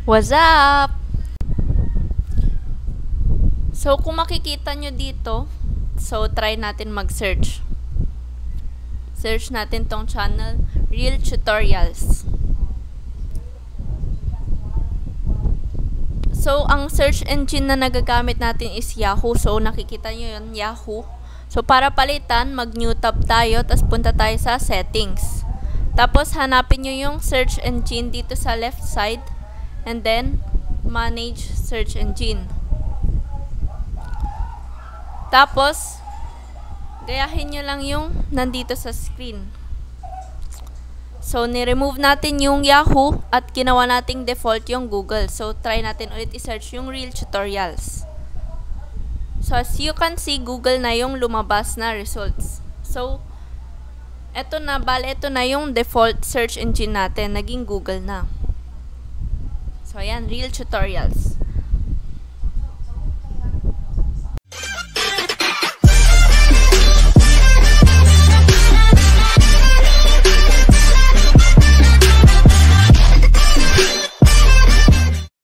What's up? So, kung makikita nyo dito, so try natin mag-search. Search natin tong channel, Real Tutorials. So, ang search engine na nagagamit natin is Yahoo. So, nakikita nyo yun, Yahoo. So, para palitan, mag-new tab tayo, tapos punta tayo sa settings. Tapos, hanapin nyo yung search engine dito sa left side. And then, manage search engine. Tapos, gayahin nyo lang yung nandito sa screen. So, ni-remove natin yung Yahoo at ginawa nating default yung Google. So, try natin ulit i-search yung Real Tutorials. So, as you can see, Google na yung lumabas na results. So, eto na, ito na yung default search engine natin. Naging Google na. So, ayan, Real Tutorials.